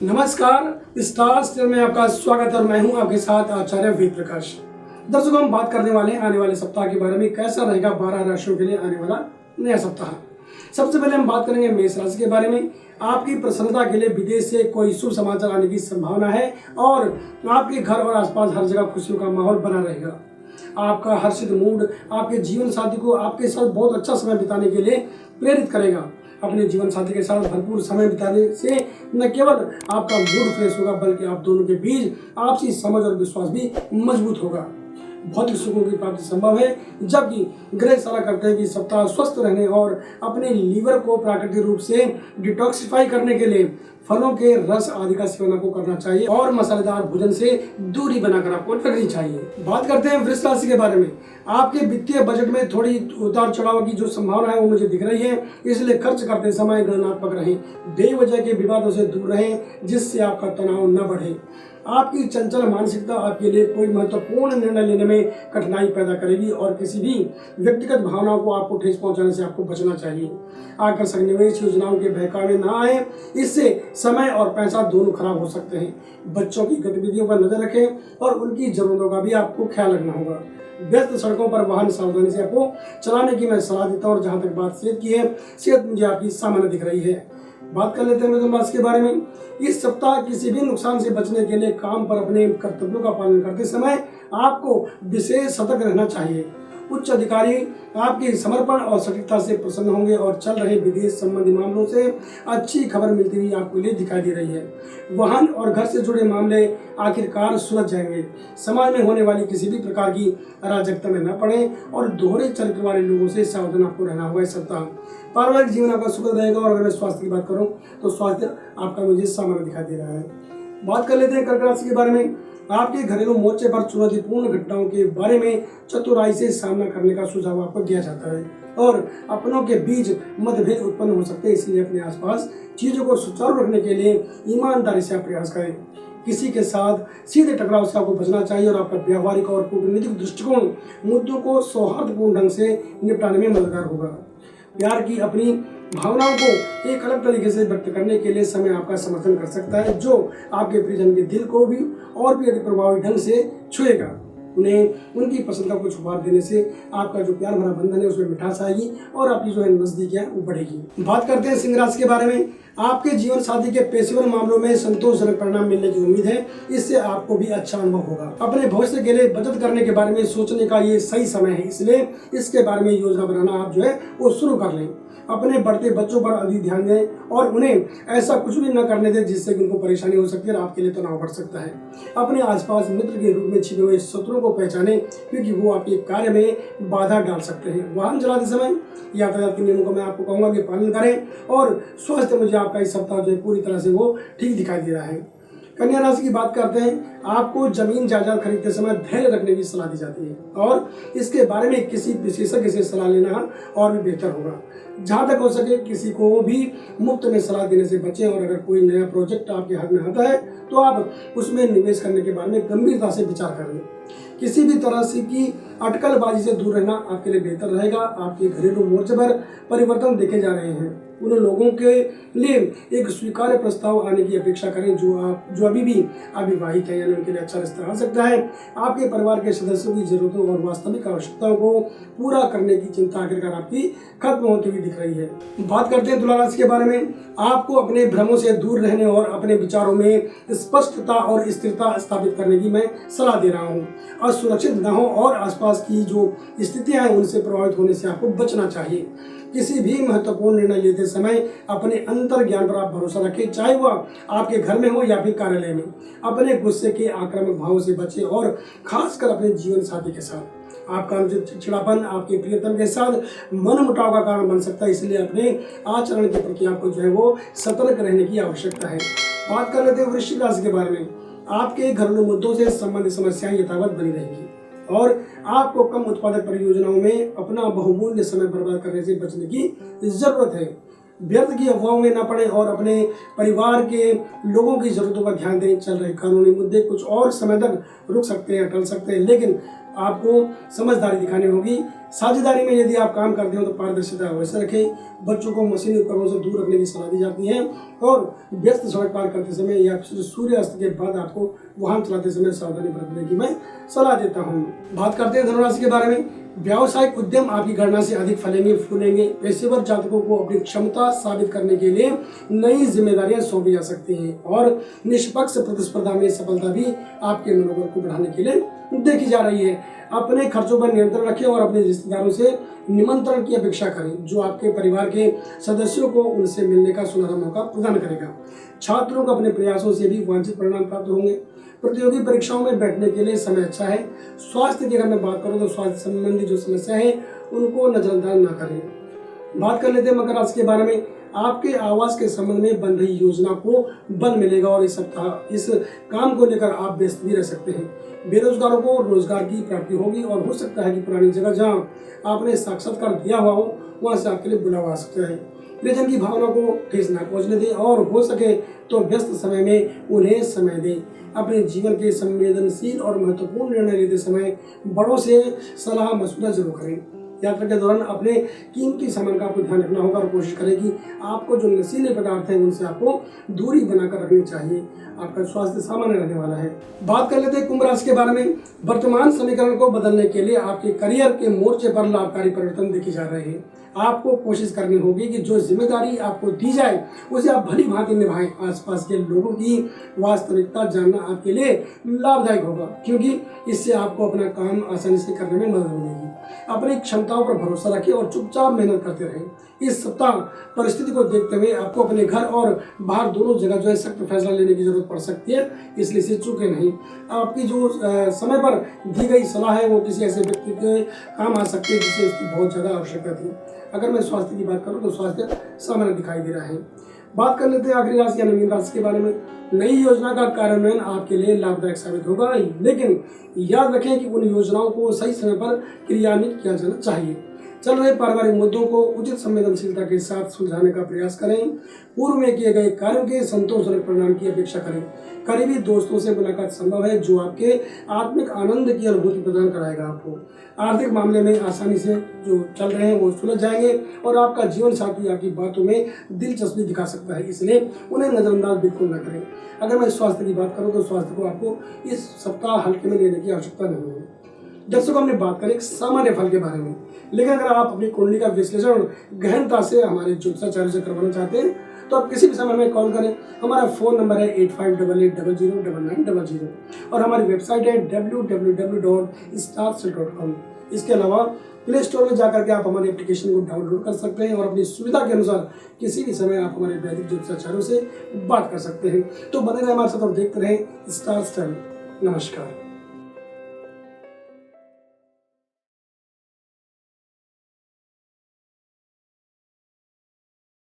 नमस्कार, star stele में आपका स्वागत है और मैं हूं आपके साथ आचार्य वेद प्रकाश। दर्शकों, हम बात करने वाले हैं आने वाले सप्ताह के बारे में। कैसा रहेगा 12 राशियों के लिए आने वाला नया सप्ताह। सबसे पहले हम बात करेंगे मेष राशि के बारे में। आपकी प्रसन्नता के लिए विदेश से कोई शुभ समाचार आने की संभावना है और आपके घर और आसपास हर जगह खुशियों का माहौल बना रहेगा। आपका हर्षित मूड आपके जीवन साथी को आपके साथ बहुत अच्छा समय बिताने के लिए प्रेरित करेगा। अपने जीवन साथी के साथ भरपूर समय बिताने से न केवल आपका मूड फ्रेश होगा बल्कि आप दोनों के बीच आपसी समझ और विश्वास भी मजबूत होगा। भौतिक सुखों की प्राप्ति संभव है, जबकि ग्रह सलाह करते हैं कि सप्ताह स्वस्थ रहने और अपने लीवर को प्राकृतिक रूप से डिटॉक्सिफाई करने के लिए फलों के रस आदि का सेवन आपको करना चाहिए और मसालेदार भोजन से दूरी बनाकर आपको रखनी चाहिए। बात करते हैं वृष राशि के बारे में। आपके वित्तीय बजट में थोड़ी उतार चढ़ाव की जो संभावना है वो मुझे दिख रही है, इसलिए खर्च करते समय गणनात्मक रहें। बेवजह के विवादों से दूर रहें जिससे आपका तनाव न बढ़े। आपकी चंचल मानसिकता आपके लिए कोई महत्वपूर्ण निर्णय लेने में कठिनाई पैदा करेगी और किसी भी व्यक्तिगत भावनाओं को आपको ठेस पहुंचाने से आपको बचना चाहिए। आकर्षक निवेश योजनाओं के बहकावे न आए, इससे समय और पैसा दोनों खराब हो सकते हैं। बच्चों की गतिविधियों पर नजर रखें और उनकी जरूरतों का भी आपको ख्याल रखना होगा। व्यस्त सड़कों पर वाहन सावधानी से आपको चलाने की मैं सलाह देता हूँ और जहाँ तक बात सेहत की है, सेहत मुझे आपकी सामान्य दिख रही है। बात कर लेते हैं मिथुन राशि के बारे में। इस सप्ताह किसी भी नुकसान से बचने के लिए काम पर अपने कर्तव्यों का पालन करते समय आपको विशेष सतर्क रहना चाहिए। उच्च अधिकारी आपके समर्पण और सटीकता से प्रसन्न होंगे और चल रहे विदेश संबंधी मामलों से अच्छी खबर मिलती हुई आपको लिए दिखाई दे रही है। वाहन और घर से जुड़े मामले आखिरकार सुलझ जाएंगे। समाज में होने वाली किसी भी प्रकार की अराजकता में न पड़े और दोहरे चरित्र वाले लोगों से सावधान आपको रहना होगा इस सप्ताह। पारिवारिक जीवन आपका सुखद रहेगा और अगर मैं स्वास्थ्य की बात करूं तो स्वास्थ्य आपका मुझे सामान्य दिखाई दे रहा है। बात कर लेते हैं कर्क राशि के बारे में। आपके घरेलू मोर्चे पर चुनौतीपूर्ण घटनाओं के बारे में चतुराई से सामना करने का सुझाव आपको दिया जाता है और अपनों के बीच मतभेद उत्पन्न हो सकते हैं, इसलिए अपने आसपास चीजों को सुचारू रखने के लिए ईमानदारी से आप प्रयास करें। किसी के साथ सीधे टकराव से आपको बचना चाहिए और आपका व्यवहारिक और कूटनीतिक दृष्टिकोण मुद्दों को सौहार्दपूर्ण ढंग से निपटाने में मददगार होगा। प्यार की अपनी भावनाओं को एक अलग तरीके से व्यक्त करने के लिए समय आपका समर्थन कर सकता है, जो आपके प्रियजन के दिल को भी और भी अधिक प्रभावी ढंग से छुएगा। उन्हें उनकी पसंद का कुछ उपहार देने से आपका जो प्यार भरा बंधन है उसमें मिठास आएगी और आपकी जो है नजदीकियां वो बढ़ेगी। बात करते हैं सिंह राशि के बारे में। आपके जीवन साथी के पेशेवर मामलों में संतोषजनक परिणाम मिलने की उम्मीद है, इससे आपको भी अच्छा अनुभव होगा। अपने भविष्य के लिए बचत करने के बारे में सोचने का ये सही समय है, इसलिए इसके बारे में योजना बनाना आप जो है वो शुरू कर लें। अपने बढ़ते बच्चों पर अधिक ध्यान दें और उन्हें ऐसा कुछ भी न करने दें जिससे उनको परेशानी हो सकती है और आपके लिए तनाव बढ़ सकता है। अपने आसपास मित्र के रूप में छिपे हुए शत्रुओं को पहचानें, क्योंकि वो आपके कार्य में बाधा डाल सकते हैं। वाहन चलाते समय यातायात के नियमों का मैं आपको कहूँगा कि पालन करें और स्वास्थ्य मुझे आपका इस सप्ताह जो है पूरी तरह से वो ठीक दिखाई दे रहा है। कन्या राशि की बात करते हैं। आपको जमीन जायदाद खरीदते समय धैर्य रखने की सलाह दी जाती है और इसके बारे में किसी विशेषज्ञ से सलाह लेना और भी बेहतर होगा। जहाँ तक हो सके किसी को भी मुफ्त में सलाह देने से बचें और अगर कोई नया प्रोजेक्ट आपके हाथ में आता है तो आप उसमें निवेश करने के बारे में गंभीरता से विचार करें। किसी भी तरह से की अटकलबाजी से दूर रहना आपके लिए बेहतर रहेगा। आपके घरेलू मोर्चे पर परिवर्तन देखे जा रहे हैं। उन लोगों के लिए एक स्वीकार्य प्रस्ताव आने की अपेक्षा करें जो अभी भी अविवाहित है, यानी उनके लिए अच्छा रिश्ता आ सकता है। आपके परिवार के सदस्यों की जरूरतों और वास्तविक आवश्यकताओं को पूरा करने की चिंता आखिरकार आपकी खत्म होती हुई दिख रही है। बात करते हैं तुला राशि के बारे में। आपको अपने भ्रमों से दूर रहने और अपने विचारों में स्पष्टता और स्थिरता स्थापित करने की मैं सलाह दे रहा हूँ। असुरक्षित न हो और आसपास की जो स्थितियां हैं उनसे प्रभावित होने से आपको बचना चाहिए। किसी भी महत्वपूर्ण निर्णय लेते समय अपने अंतर ज्ञान पर आप भरोसा रखें, चाहे वह आपके घर में हो या फिर कार्यालय में। अपने गुस्से के आक्रामक भावों से बचें और खासकर अपने जीवन साथी के साथ। आपका अनुचित चिड़चिड़ापन आपके प्रियतम के साथ मनमुटाव का कारण बन सकता है, इसलिए अपने आचरण के प्रति आपको जो है वो सतर्क रहने की आवश्यकता है। बात कर लेते हैं वृश्चिक राशि के बारे में। आपके घरेलू मुद्दों से संबंधित समस्याएं यथावत बनी रहेंगी और आपको कम उत्पादक परियोजनाओं में अपना बहुमूल्य समय बर्बाद करने से बचने की जरूरत है। व्यर्थ की अफवाहों में न पड़े और अपने परिवार के लोगों की जरूरतों पर ध्यान दें। चल रहे कानूनी मुद्दे कुछ और समय तक रुक सकते हैं, टल सकते हैं, लेकिन आपको समझदारी दिखानी होगी। साझेदारी में यदि आप काम करते हो तो पारदर्शिता अवश्य रखें। बच्चों को मशीनी उपकरणों से दूर रखने की सलाह दी जाती है और व्यस्त सड़क पार करते समय या फिर सूर्यास्त के बाद आपको वाहन चलाते समय सावधानी बरतने की मैं सलाह देता हूँ। बात करते हैं धनुराशि के बारे में। व्यावसायिक उद्यम आपकी गणना से अधिक फलेंगे फूलेंगे। पेशेवर जातकों को अपनी क्षमता साबित करने के लिए नई जिम्मेदारियां सौंपी जा सकती हैं और निष्पक्ष प्रतिस्पर्धा में सफलता भी आपके मनोबल को बढ़ाने के लिए देखी जा रही है। अपने खर्चों पर नियंत्रण रखें और अपने रिश्तेदारों से निमंत्रण की अपेक्षा करें जो आपके परिवार के सदस्यों को उनसे मिलने का सुनहरा मौका प्रदान करेगा। छात्रों को अपने प्रयासों से भी वांछित परिणाम प्राप्त होंगे। प्रतियोगी परीक्षाओं में बैठने के लिए समय अच्छा है। स्वास्थ्य की अगर मैं बात करूं तो स्वास्थ्य संबंधी जो समस्या है उनको नजरअंदाज न करें। बात कर लेते हैं मकर राशि के बारे में। आपके आवास के संबंध में बन रही योजना को बल मिलेगा और इस सप्ताह इस काम को लेकर आप व्यस्त भी रह सकते हैं। बेरोजगारों को रोजगार की प्राप्ति होगी और हो सकता है कि पुरानी जगह जहां आपने साक्षात्कार दिया हुआ हो वहां से आपके लिए बुलावा आ सकता है। प्रियजन की भावना को ठेस न पहुंचने दें और हो सके तो व्यस्त समय में उन्हें समय दें। अपने जीवन के संवेदनशील और महत्वपूर्ण निर्णय लेते समय बड़ों से सलाह मशवरा जरूर करें। यात्रा के दौरान अपने कीमती सामान का आपको ध्यान रखना होगा और कोशिश करें कि आपको जो नशीले पदार्थ हैं उनसे आपको दूरी बनाकर रखनी चाहिए। आपका स्वास्थ्य सामान्य रहने वाला है। बात कर लेते हैं कुंभ राशि के बारे में। वर्तमान समीकरण को बदलने के लिए आपके करियर के मोर्चे पर लाभकारी परिवर्तन देखे जा रहे हैं। आपको कोशिश करनी होगी कि जो जिम्मेदारी आपको दी जाए उसे आप भली भांति निभाएं। आसपास के लोगों की वास्तविकता जानना आपके लिए लाभदायक होगा क्योंकि इससे आपको अपना काम आसानी से करने में मदद मिलेगी। अपनी क्षमताओं पर भरोसा रखें और चुपचाप मेहनत करते रहें। इस सप्ताह परिस्थिति को देखते हुए आपको अपने घर और बाहर दोनों जगह जो है सख्त फैसला लेने की जरूरत पड़ सकती है, इसलिए इसे चूके नहीं। आपकी जो समय पर दी गई सलाह है वो किसी ऐसे व्यक्ति के काम आ सकती है जिसे उसकी बहुत ज़्यादा आवश्यकता थी। अगर मैं स्वास्थ्य की बात करूं तो स्वास्थ्य सामान्य दिखाई दे रहा है। बात कर लेते हैं आखिरी राशि यानी मीन राशि के बारे में। नई योजना का कार्यान्वयन आपके लिए लाभदायक साबित होगा, लेकिन याद रखें कि उन योजनाओं को सही समय पर क्रियान्वित किया जाना चाहिए। चल रहे पारिवारिक मुद्दों को उचित संवेदनशीलता के साथ सुलझाने का प्रयास करें। पूर्व में किए गए कार्यों के संतोषजनक परिणाम की अपेक्षा करें। करीबी दोस्तों से मुलाकात संभव है जो आपके आत्मिक आनंद की अनुभूति प्रदान कराएगा। आपको आर्थिक मामले में आसानी से जो चल रहे हैं वो सुलझ जाएंगे और आपका जीवन साथी आपकी बातों में दिलचस्पी दिखा सकता है, इसलिए उन्हें नजरअंदाज बिल्कुल न करें। अगर मैं स्वास्थ्य की बात करूं तो स्वास्थ्य को आपको इस सप्ताह हल्के में लेने की आवश्यकता नहीं है। दर्शकों, हमने बात करें एक सामान्य फल के बारे में, लेकिन अगर आप अपनी कुंडली का विश्लेषण गहनता से हमारे ज्योतिषाचार्य से करवाना चाहते हैं तो आप किसी भी समय में कॉल करें। हमारा फ़ोन नंबर है 8588009900 और हमारी वेबसाइट है www.starcell.com। इसके अलावा प्ले स्टोर में जाकर के आप हमारे एप्लीकेशन को डाउनलोड कर सकते हैं और अपनी सुविधा के अनुसार किसी भी समय आप हमारे वैदिक ज्योतिषाचार्यों से बात कर सकते हैं। तो बने रहें हमारे साथ और देखते रहें स्टार स्टाइल। नमस्कार।